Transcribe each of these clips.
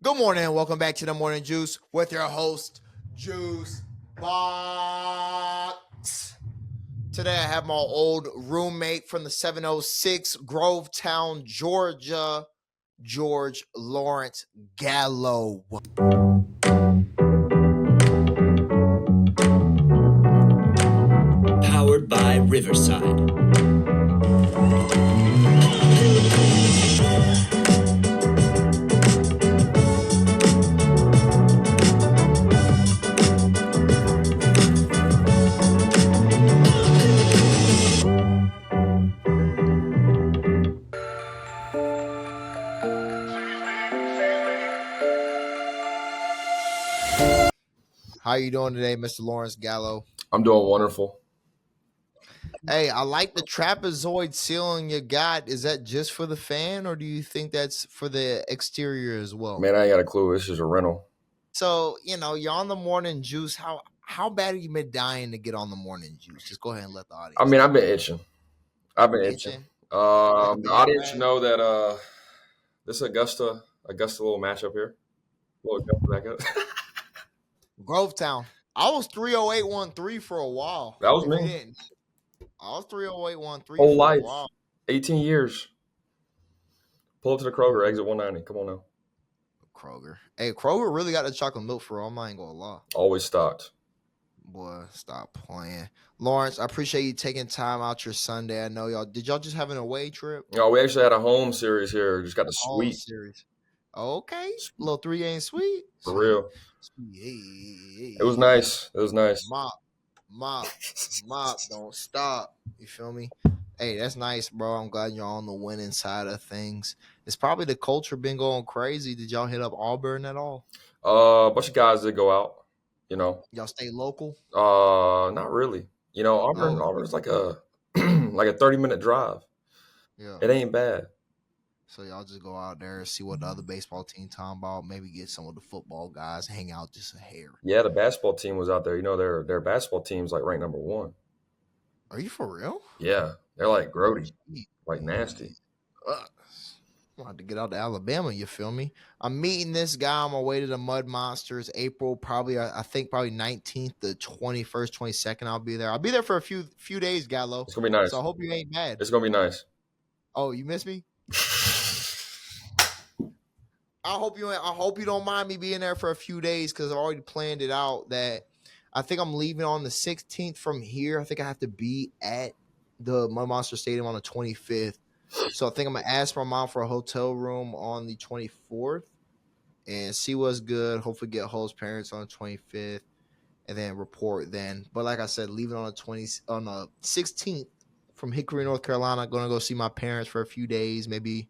Good morning and welcome back to the Morning Juice with your host, Juicebox. Today I have my old roommate from the 706 Grovetown, Georgia, George Lawrence Gallo. Powered by Riverside. How you doing today, Mr. Lawrence Gallo? I'm doing wonderful. Hey, I like the trapezoid ceiling you got. Is that just for the fan, or do you think that's for the exterior as well? Man, I ain't got a clue. This is a rental. So, you're on the morning juice. How bad have you been dying to get on the morning juice? Just go ahead and let the audience. I mean, I've been itching. The audience should know that this is Augusta little matchup here. Little Augusta back up. Grovetown. I was 30813 for a while. That was If you me. didn't. I was 30813 Whole for a life. while. 18 years. Pull up to the Kroger, exit 190. Come on now. Kroger. Hey, Kroger really got the chocolate milk for real. I ain't gonna lie. Always stocked. Boy, stop playing. Lawrence, I appreciate you taking time out your Sunday. I know y'all. Did y'all just have an away trip? No, we actually had a home series here. Just got the Home suite. series. Okay. Little 3-game sweet. For real. Hey. It was nice. Mop, don't stop. You feel me? Hey, that's nice, bro. I'm glad you're on the winning side of things. It's probably the culture been going crazy. Did y'all hit up Auburn at all? A bunch of guys did go out. Y'all stay local? Not really. Auburn's like a like a 30-minute drive. Yeah. It ain't bad. So y'all just go out there and see what the other baseball team talking about. Maybe get some of the football guys, hang out just a hair. Yeah, the basketball team was out there. Their basketball team's like ranked number 1. Are you for real? Yeah, they're like grody, like nasty. I'm about to get out to Alabama, you feel me? I'm meeting this guy on my way to the Mud Monsters, April, I think 19th to 21st, 22nd. I'll be there. I'll be there for a few days, Gallo. It's gonna be nice. So I hope you ain't mad. It's gonna be nice. Oh, you miss me? I hope you don't mind me being there for a few days because I've already planned it out that I think I'm leaving on the 16th from here. I think I have to be at the Mud Monster Stadium on the 25th. So I think I'm going to ask my mom for a hotel room on the 24th and see what's good. Hopefully get host parents on the 25th and then report then. But like I said, leaving on the 16th from Hickory, North Carolina. Going to go see my parents for a few days, maybe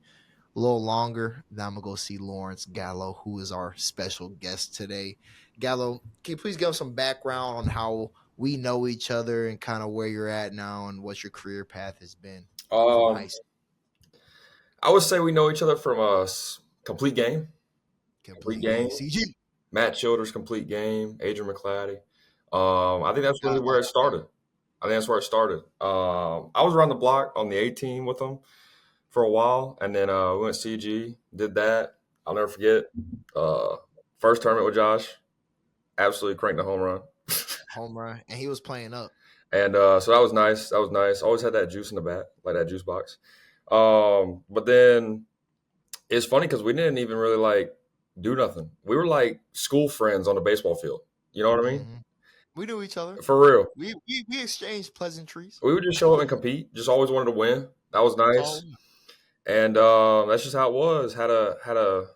a little longer. Then I'm going to go see Lawrence Gallo, who is our special guest today. Gallo, can you please give us some background on how we know each other and kind of where you're at now and what your career path has been? I would say we know each other from a complete game. Complete game. CG. Matt Childers, complete game. Adrian McClatty. I think that's really where it started. I was around the block on the 18 with them for a while, and then we went CG, did that. I'll never forget. First tournament with Josh, absolutely cranked a home run. And he was playing up. And so that was nice. Always had that juice in the bat, like that juice box. But then it's funny because we didn't even really do nothing. We were like school friends on the baseball field. You know what I mean? Mm-hmm. We knew each other. For real. We exchanged pleasantries. We would just show up and compete. Just always wanted to win. That was nice. And that's just how it was. Had a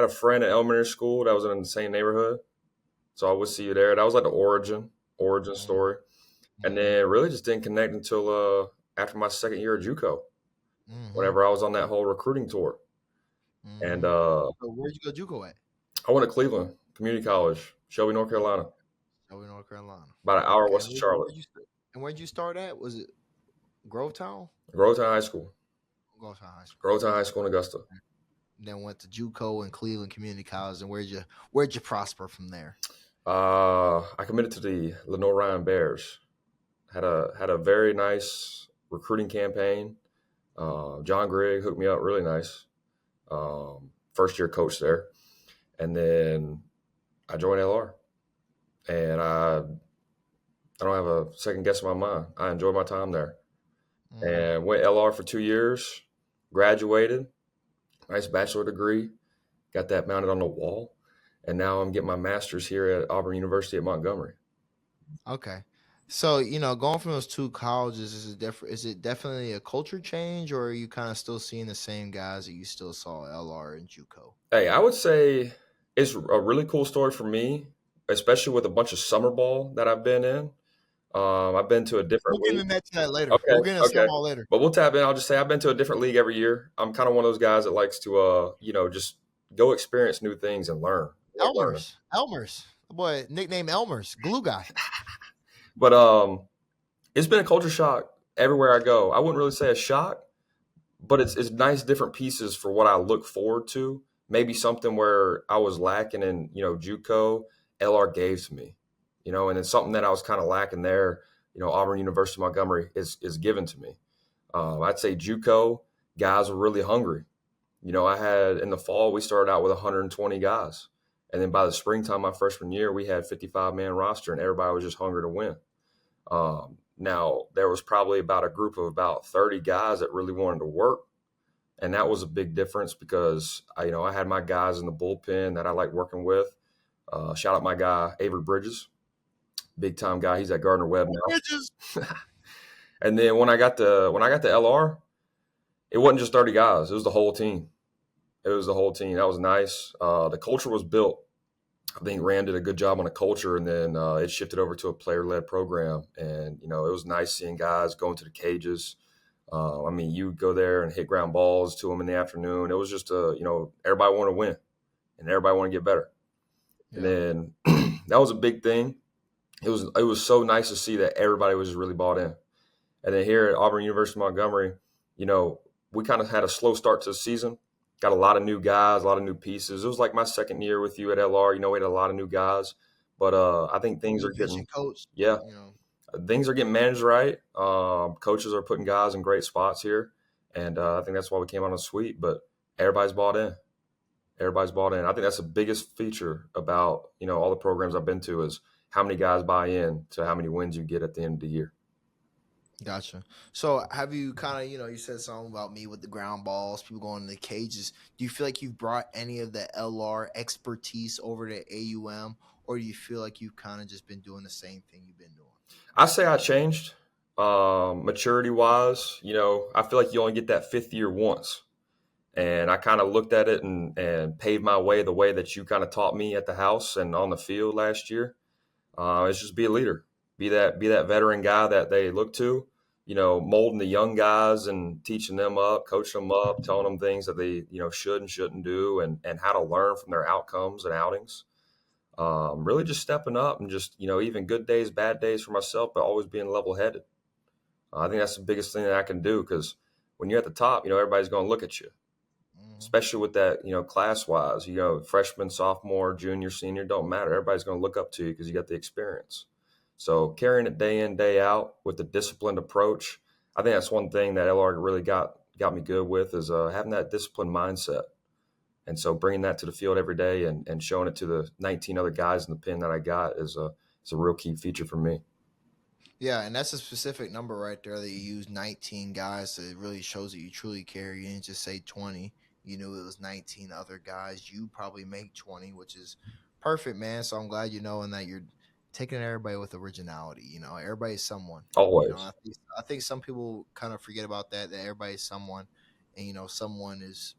friend at elementary school that was in the same neighborhood. So I would see you there. That was like the origin story. And then really just didn't connect until after my second year at JUCO. Whenever I was on that whole recruiting tour. And so where'd you go JUCO at? I went to Cleveland Community College, Shelby, North Carolina. About an hour west of Charlotte. And where'd you start at? Was it Grovetown? Grovetown High School. Grovetown High School in Augusta. Then went to JUCO and Cleveland Community College. And where'd you prosper from there? I committed to the Lenore Ryan Bears. Had a very nice recruiting campaign. John Grigg hooked me up really nice. First year coach there. And then I joined LR, and I don't have a second guess in my mind. I enjoyed my time there, and went LR for 2 years, graduated, nice bachelor degree, got that mounted on the wall, and now I'm getting my master's here at Auburn University at Montgomery. Okay. So, going from those two colleges, is it definitely a culture change, or are you kind of still seeing the same guys that you still saw at LR and JUCO? Hey, I would say it's a really cool story for me, especially with a bunch of summer ball that I've been in. I've been to a different We'll get league. into that later. Okay, We'll get into okay. some all later. But we'll tap in. I'll just say I've been to a different league every year. I'm kind of one of those guys that likes to, just go experience new things and learn. I like learning. Elmer's. Boy, nickname Elmer's, glue guy. But it's been a culture shock everywhere I go. I wouldn't really say a shock, but it's nice different pieces for what I look forward to. Maybe something where I was lacking in, JUCO, LR gave to me, and then something that I was kind of lacking there, Auburn University Montgomery is given to me. I'd say JUCO guys were really hungry. I had in the fall, we started out with 120 guys. And then by the springtime, my freshman year, we had 55-man roster and everybody was just hungry to win. Now, there was probably about a group of about 30 guys that really wanted to work. And that was a big difference because, I had my guys in the bullpen that I like working with. Shout out my guy, Avery Bridges, big time guy. He's at Gardner Webb now. Bridges. And then when I got to LR, it wasn't just 30 guys. It was the whole team. That was nice. The culture was built. I think Rand did a good job on the culture, and then it shifted over to a player-led program. And, it was nice seeing guys going to the cages. You go there and hit ground balls to them in the afternoon. It was just, everybody wanted to win, and everybody wanted to get better. Yeah. And then that was a big thing. It was so nice to see that everybody was just really bought in. And then here at Auburn University Montgomery, we kind of had a slow start to the season. Got a lot of new guys, a lot of new pieces. It was like my second year with you at LR. We had a lot of new guys, but I think things are getting coach. Yeah, things are getting managed right. Coaches are putting guys in great spots here, and I think that's why we came on a sweep. But everybody's bought in. I think that's the biggest feature about all the programs I've been to is how many guys buy in to how many wins you get at the end of the year. Gotcha. So have you kind of, you said something about me with the ground balls, people going in the cages. Do you feel like you've brought any of the LR expertise over to AUM, or do you feel like you've kind of just been doing the same thing you've been doing? I say I changed maturity-wise. I feel like you only get that fifth year once. And I kind of looked at it and paved my way the way that you kind of taught me at the house and on the field last year. It's just be a leader. Be that veteran guy that they look to, molding the young guys and teaching them up, coaching them up, telling them things that they, should and shouldn't do and how to learn from their outcomes and outings. Really just stepping up and just, even good days, bad days for myself, but always being level-headed. I think that's the biggest thing that I can do because when you're at the top, everybody's going to look at you, especially with that, class-wise, freshman, sophomore, junior, senior, don't matter. Everybody's going to look up to you because you got the experience. So carrying it day in, day out with the disciplined approach, I think that's one thing that LR really got me good with is having that disciplined mindset. And so bringing that to the field every day and showing it to the 19 other guys in the pen that I got is a real key feature for me. Yeah, and that's a specific number right there that you use 19 guys. So it really shows that you truly care. You didn't just say 20. It was 19 other guys. You probably make 20, which is perfect, man. So I'm glad and that you're taking everybody with originality. Everybody's someone. Always. I think some people kind of forget about that everybody's someone, and someone is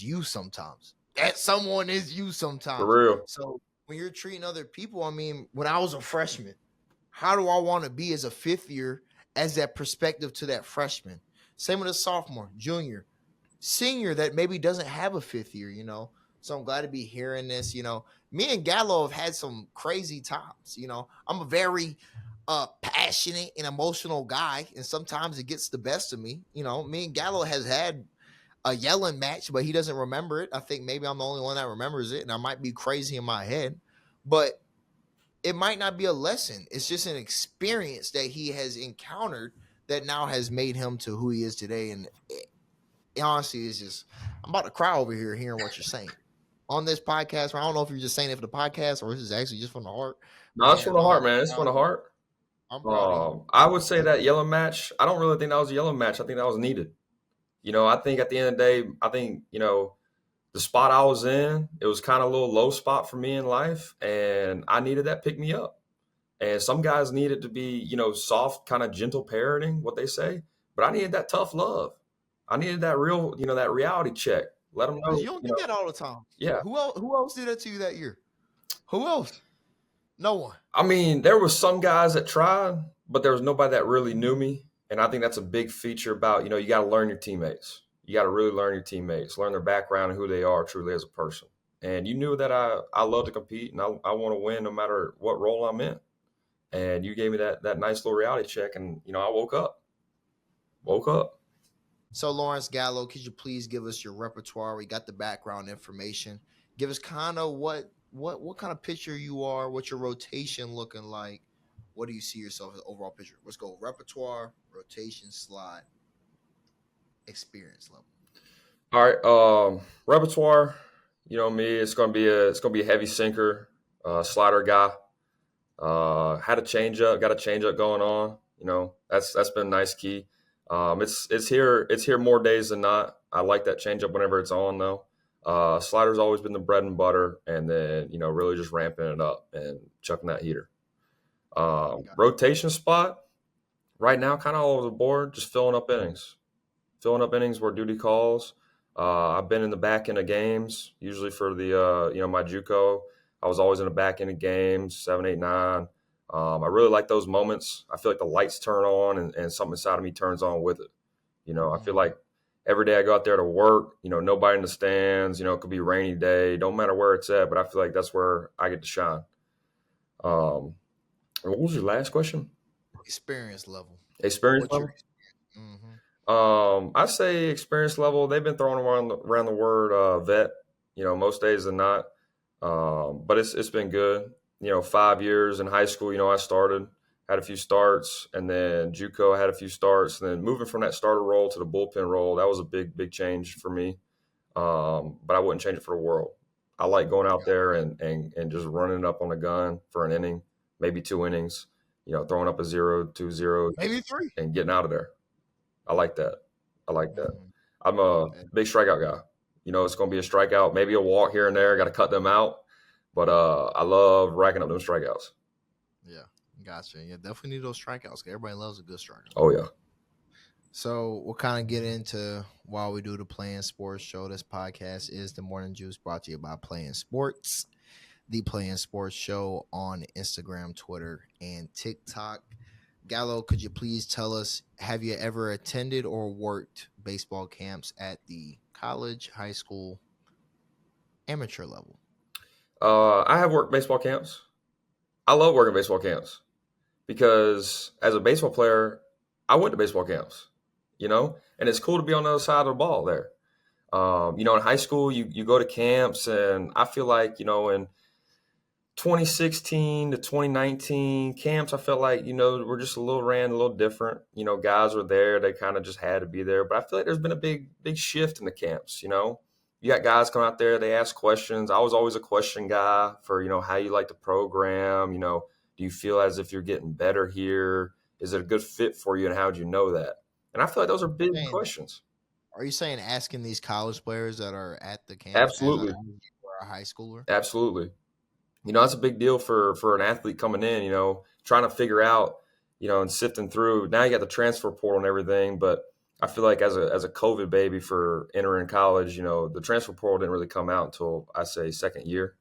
you sometimes. That someone is you sometimes. For real. So when you're treating other people, when I was a freshman, how do I want to be as a fifth year as that perspective to that freshman? Same with a sophomore, junior, senior that maybe doesn't have a fifth year, So I'm glad to be hearing this. Me and Gallo have had some crazy times. I'm a very passionate and emotional guy, and sometimes it gets the best of me. Me and Gallo has had a yelling match, but he doesn't remember it. I think maybe I'm the only one that remembers it, and I might be crazy in my head, but it might not be a lesson. It's just an experience that he has encountered that now has made him to who he is today. And honestly, it's just, I'm about to cry over here hearing what you're saying. on this podcast. I don't know if you're just saying it for the podcast or this is actually just from the heart. No, it's Man, from the heart, man. It's from the heart. I'm proud of you. I would say that yellow match, I don't really think that was a yellow match. I think that was needed. I think at the end of the day, the spot I was in, it was kind of a little low spot for me in life, and I needed that pick me up. And some guys need it to be, soft, kind of gentle parenting, what they say. But I needed that tough love. I needed that real, that reality check. Let them know. You don't get that all the time. Yeah. Who else did that to you that year? Who else? No one. I mean, there was some guys that tried, but there was nobody that really knew me. And I think that's a big feature about, you got to learn your teammates. You got to really learn your teammates, learn their background and who they are truly as a person. And you knew that I love to compete and I want to win no matter what role I'm in. And you gave me that nice little reality check, and I woke up. So Lawrence Gallo, could you please give us your repertoire? We got the background information. Give us kind of what kind of pitcher you are, what's your rotation looking like? What do you see yourself as an overall pitcher? Let's go repertoire, rotation, slot, experience level. All right, repertoire. You know me, it's gonna be a heavy sinker, slider guy. Had a changeup, got a changeup going on. That's been a nice key. It's here more days than not. I like that changeup whenever it's on though. Slider's always been the bread and butter, and then really just ramping it up and chucking that heater. Rotation spot right now, kind of all over the board, just filling up innings where duty calls. I've been in the back end of games, usually for the my JUCO. I was always in the back end of games, 7, 8, 9. I really like those moments. I feel like the lights turn on and something inside of me turns on with it. I feel like every day I go out there to work, nobody in the stands, it could be a rainy day, don't matter where it's at, but I feel like that's where I get to shine. What was your last question? Experience level. I say experience level. They've been throwing around the word vet, most days than not. But it's been good. 5 years in high school, I had a few starts, and then JUCO had a few starts, and then moving from that starter role to the bullpen role, that was a big change for me. But I wouldn't change it for the world. I like going out there and just running up on a gun for an inning, maybe 2 innings, throwing up a 0, 2-0, maybe 3, and getting out of there. I like that. I'm a big strikeout guy. It's going to be a strikeout, maybe a walk here and there. Got to cut them out. But I love racking up those strikeouts. Yeah, gotcha. Yeah, definitely need those strikeouts. Everybody loves a good strikeout. Oh, yeah. So we'll kind of get into while we do the Playing Sports show. This podcast is The Morning Juice, brought to you by Playing Sports. The Playing Sports show on Instagram, Twitter, and TikTok. Gallo, could you please tell us, have you ever attended or worked baseball camps at the college, high school, amateur level? I have worked baseball camps. I love working baseball camps because as a baseball player, I went to baseball camps, and it's cool to be on the other side of the ball there. In high school, you go to camps, and I feel like, in 2016 to 2019 camps, I felt like, we're just a little different. Guys were there. They kind of just had to be there. But I feel like there's been a big shift in the camps, You got guys come out there, they ask questions. I was always a question guy for, how you like the program. Do you feel as if you're getting better here? Is it a good fit for you? And how would you know that? And I feel like those are big questions. Are you saying asking these college players that are at the camp? Absolutely. As a high schooler? Absolutely. That's a big deal for an athlete coming in, trying to figure out, and sifting through. Now you got the transfer portal and everything, but I feel like as a COVID baby for entering college, the transfer portal didn't really come out until I say second year,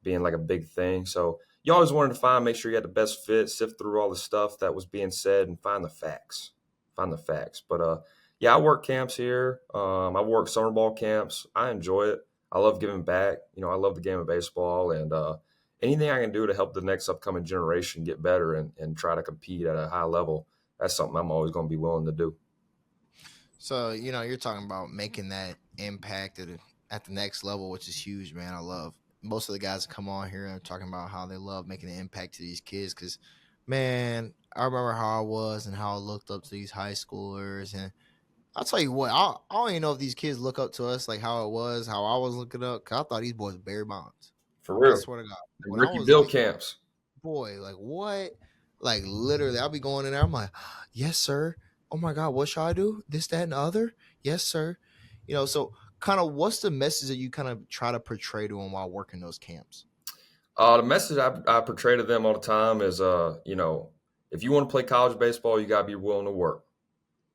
being like a big thing. So you always wanted to make sure you had the best fit, sift through all the stuff that was being said, and find the facts. But I work camps here. I work summer ball camps. I enjoy it. I love giving back. I love the game of baseball, and anything I can do to help the next upcoming generation get better and try to compete at a high level, that's something I'm always going to be willing to do. So, you're talking about making that impact at the next level, which is huge, man. I love most of the guys that come on here and talking about how they love making an impact to these kids because, man, I remember how I was and how I looked up to these high schoolers. And I'll tell you what, I don't even know if these kids look up to us like how it was, how I was looking up. Cause I thought these boys were Barry Bonds. For I real. swear to God. And When I Ricky was Bill like, camps. boy, like what? Like literally, I'll be going in there. I'm like, yes, sir. Oh my God, what shall I do? This, that, and the other? Yes, sir. So kind of what's the message that you kind of try to portray to them while working those camps? The message I portray to them all the time is, if you want to play college baseball, you got to be willing to work.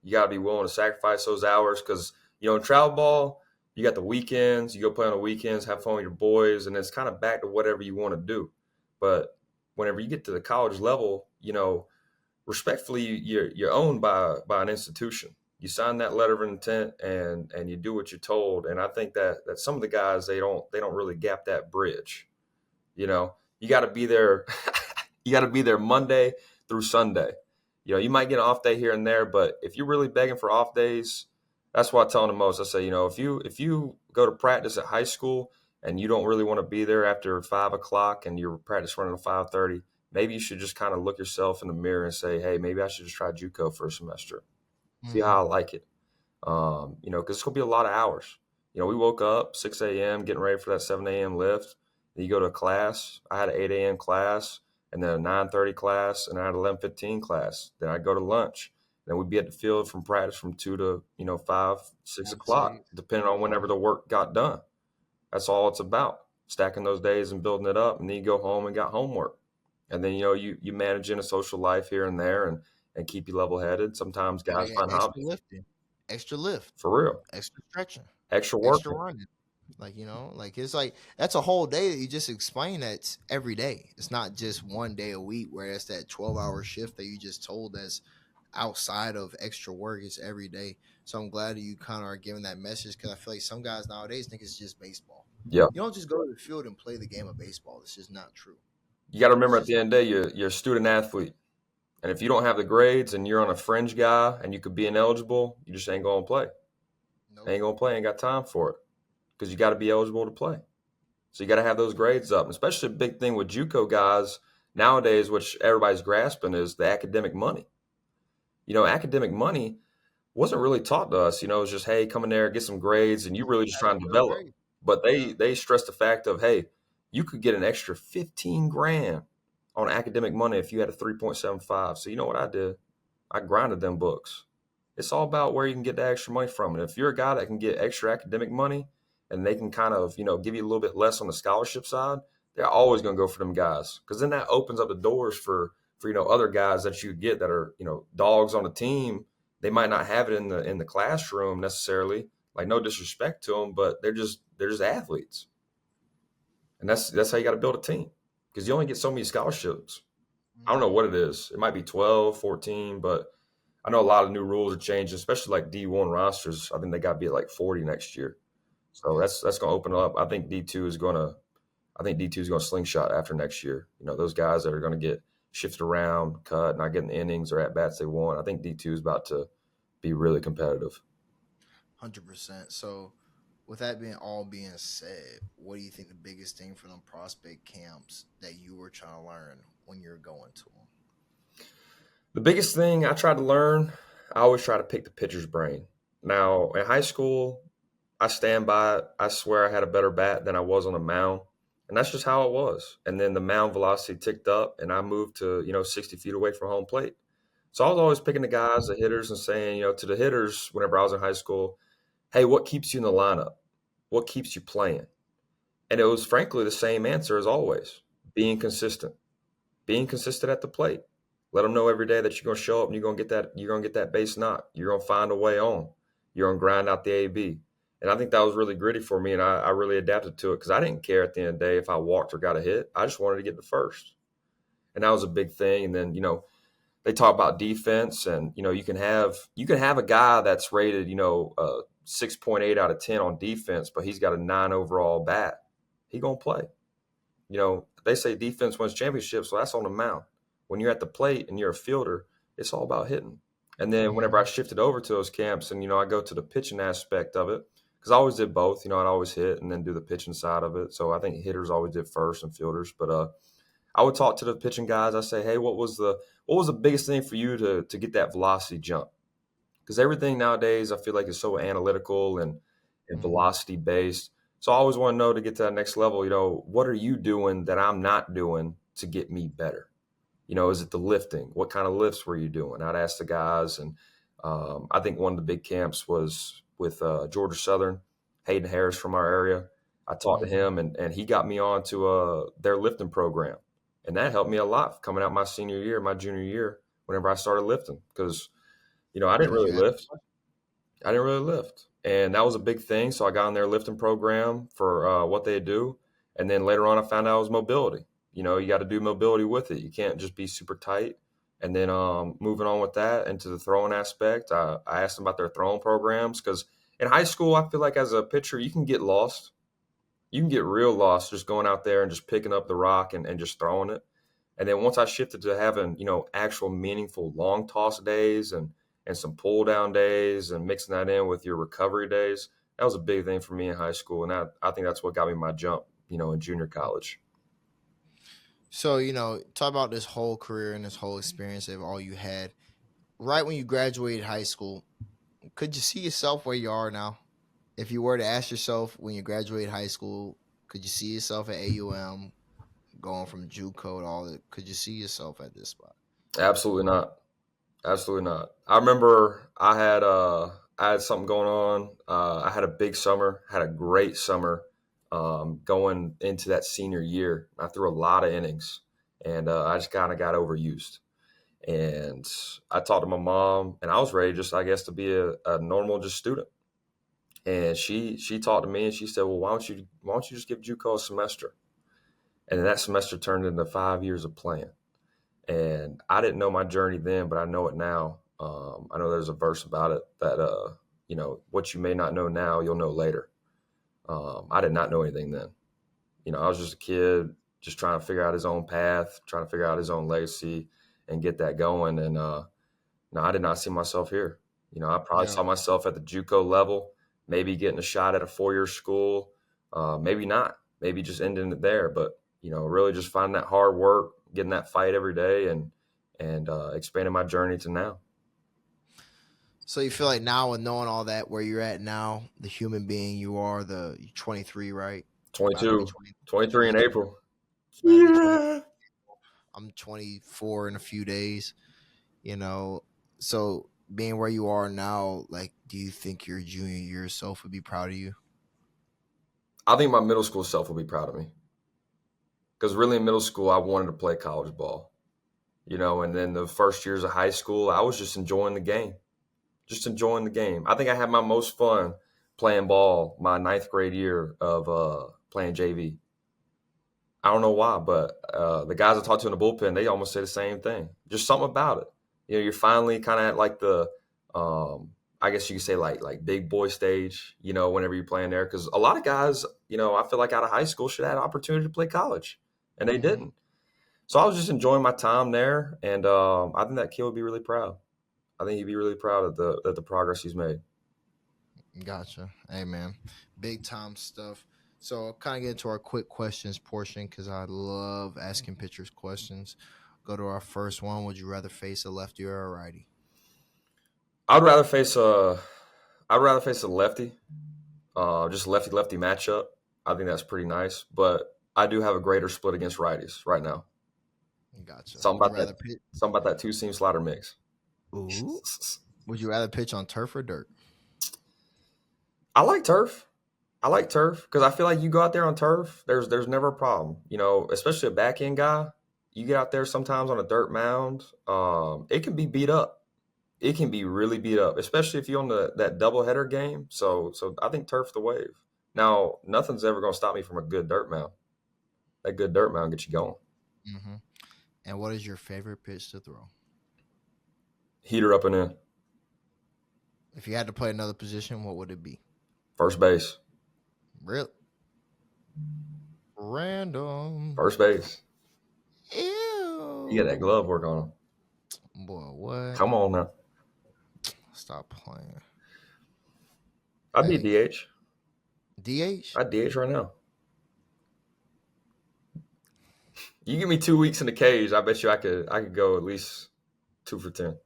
You got to be willing to sacrifice those hours because, in travel ball, you got the weekends. You go play on the weekends, have fun with your boys, and it's kind of back to whatever you want to do. But whenever you get to the college level, respectfully, you're owned by an institution. You sign that letter of intent and you do what you're told. And I think that some of the guys they don't really gap that bridge. You got to be there. You got to be there Monday through Sunday. You might get an off day here and there, but if you're really begging for off days, that's what I tell them the most. I say, if you go to practice at high school and you don't really want to be there after 5 o'clock and your practice running at 5:30, maybe you should just kind of look yourself in the mirror and say, hey, maybe I should just try JUCO for a semester, see how I like it. Because it's gonna be a lot of hours. We woke up 6 a.m. getting ready for that 7 a.m. lift. Then you go to a class. I had an 8 a.m. class, and then a 9:30 class, and I had an 11:15 class. Then I'd go to lunch. Then we'd be at the field from practice from 2 to 5, 6 o'clock, depending on whenever the work got done. That's all it's about, stacking those days and building it up. And then you go home and got homework. And then, you manage in a social life here and there and keep you level headed. Sometimes guys find extra hobbies. lifting, extra lift, For real. extra stretching, Extra work. extra running. It's like that's a whole day that you just explain that's every day. It's not just one day a week where it's that 12-hour shift that you just told that's outside of extra work. It's every day. So I'm glad that you kind of are giving that message because I feel like some guys nowadays think it's just baseball. Yeah. You don't just go to the field and play the game of baseball. It's just not true. You got to remember at the end of the day, you're a student athlete. And if you don't have the grades and you're on a fringe guy and you could be ineligible, you just ain't going to play. Nope. Ain't going to play. Ain't got time for it because you got to be eligible to play. So you got to have those grades up. And especially a big thing with JUCO guys nowadays, which everybody's grasping, is the academic money. Academic money wasn't really taught to us. It was just, hey, come in there, get some grades, and you really just trying to develop. But they stress the fact of, hey, you could get an extra $15,000 on academic money if you had a 3.75. So you know what I did? I grinded them books. It's all about where you can get the extra money from. And if you're a guy that can get extra academic money and they can kind of, give you a little bit less on the scholarship side, they're always going to go for them guys. Because then that opens up the doors for other guys that you get that are, dogs on the team. They might not have it in the classroom necessarily. Like, no disrespect to them, but they're just athletes. And that's how you got to build a team. Because you only get so many scholarships. I don't know what it is. It might be 12, 14, but I know a lot of new rules are changing, especially like D1 rosters. I think they got to be at like 40 next year. So that's going to open up. I think D2 is going to slingshot after next year. Those guys that are going to get shifted around, cut, not getting the innings or at bats they want. I think D2 is about to be really competitive. 100%. So with that being said, what do you think the biggest thing for them prospect camps that you were trying to learn when you're going to them? The biggest thing I tried to learn, I always try to pick the pitcher's brain. Now, in high school, I stand by it. I swear I had a better bat than I was on the mound. And that's just how it was. And then the mound velocity ticked up, and I moved to, 60 feet away from home plate. So I was always picking the guys, the hitters, and saying, to the hitters whenever I was in high school, hey, what keeps you in the lineup? What keeps you playing? And it was frankly the same answer as always, being consistent at the plate. Let them know every day that you're going to show up and you're going to get that base knock. You're going to find a way on. You're going to grind out the AB. And I think that was really gritty for me, and I really adapted to it because I didn't care at the end of the day if I walked or got a hit. I just wanted to get the first. And that was a big thing. And then, they talk about defense, and, you can have a guy that's rated, 6.8 out of 10 on defense, but he's got a 9 overall bat. He going to play. They say defense wins championships, so that's on the mound. When you're at the plate and you're a fielder, it's all about hitting. And then whenever I shifted over to those camps and, I go to the pitching aspect of it, because I always did both, I'd always hit and then do the pitching side of it. So I think hitters always did first and fielders. But I would talk to the pitching guys. I say, hey, what was the biggest thing for you to get that velocity jump? because everything nowadays I feel like is so analytical and Mhm. velocity based. So I always want to know to get to that next level, what are you doing that I'm not doing to get me better? Is it the lifting? What kind of lifts were you doing? I'd ask the guys. And I think one of the big camps was with Georgia Southern, Hayden Harris from our area. I talked to Mhm. him, and he got me on to their lifting program. And that helped me a lot coming out my senior year, my junior year, whenever I started lifting. Because, I didn't Did you really ask? lift. I didn't really lift. And that was a big thing. So I got on their lifting program for what they do. And then later on, I found out it was mobility. You got to do mobility with it. You can't just be super tight. And then moving on with that into the throwing aspect, I asked them about their throwing programs because in high school, I feel like as a pitcher, you can get lost. You can get real lost just going out there and just picking up the rock and just throwing it. And then once I shifted to having, actual meaningful long toss days and some pull down days and mixing that in with your recovery days, that was a big thing for me in high school. And I think that's what got me my jump, in junior college. So, talk about this whole career and this whole experience of all you had. Right when you graduated high school, could you see yourself where you are now? If you were to ask yourself when you graduated high school, could you see yourself at AUM going from JUCO to all that? Could you see yourself at this spot? Absolutely not. Absolutely not. I remember I had something going on. I had a big summer, had a great summer going into that senior year. I threw a lot of innings, and I just kind of got overused. And I talked to my mom, and I was ready just, I guess, to be a normal just student. And she talked to me, and she said, "Well, why don't you just give JUCO a semester?" And then that semester turned into 5 years of playing. And I didn't know my journey then, but I know it now. I know there's a verse about it that what you may not know now, you'll know later. I did not know anything then. I was just a kid, just trying to figure out his own path, trying to figure out his own legacy, and get that going. And no, I did not see myself here. I probably Yeah. saw myself at the JUCO level, maybe getting a shot at a 4-year school, maybe not, maybe just ending it there. But really just finding that hard work, getting that fight every day, and expanding my journey to now. So you feel like now, with knowing all that, where you're at now, the human being you are, you're 23, right? About to be 22, 20, 23 in 23. April. About to be 20. Yeah. I'm 24 in a few days. You know, so being where you are now, like, do you think your junior year self would be proud of you? I think my middle school self will be proud of me because really in middle school, I wanted to play college ball, and then the first years of high school, I was just enjoying the game. Just enjoying the game. I think I had my most fun playing ball my ninth grade year of playing JV. I don't know why, but the guys I talked to in the bullpen, they almost say the same thing. Just something about it. You're finally kind of at like the, I guess you could say like big boy stage. Whenever you're playing there, because a lot of guys, I feel like out of high school should have had an opportunity to play college, and they Mm-hmm. didn't. So I was just enjoying my time there, and I think that kid would be really proud. I think he'd be really proud of the progress he's made. Gotcha. Hey, man, big time stuff. So I'll kind of get into our quick questions portion because I love asking pitchers questions. Go to our first one. Would you rather face a lefty or a righty? I'd rather face a, I'd rather face a lefty, just lefty lefty matchup. I think that's pretty nice, but I do have a greater split against righties right now. Gotcha. Something Would you about that, rather pitch? something about that two seam slider mix. Ooh. Would you rather pitch on turf or dirt? I like turf. I like turf because I feel like you go out there on turf, there's never a problem. Especially a back end guy. You get out there sometimes on a dirt mound, it can be beat up. It can be really beat up, especially if you're on that double header game. So I think turf the wave. Now nothing's ever gonna stop me from a good dirt mound. That good dirt mound gets you going. Mm-hmm. And what is your favorite pitch to throw? Heater up and in. If you had to play another position, what would it be? First base. Real random. First base. You got that Ew. glove work on him. Boy, what? Come on now. Stop playing. I'd be Hey, DH. DH? I'd DH right now. You give me 2 weeks in the cage, I bet you I could go at least 2 for 10.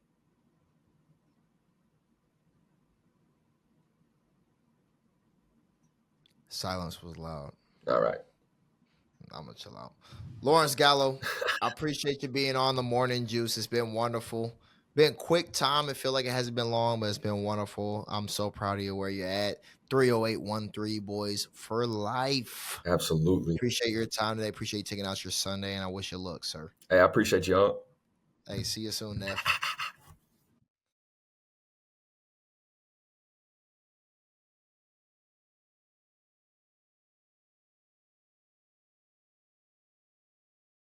Silence was loud. All right. I'm gonna chill out. Lawrence Gallo, I appreciate you being on the morning juice. It's been wonderful. Been quick time. It feel like it hasn't been long, but it's been wonderful. I'm so proud of you where you're at. 30813 boys for life. Absolutely. Appreciate your time today. Appreciate you taking out your Sunday, and I wish you luck, sir. Hey, I appreciate you, Unc. Hey, see you soon, Neff.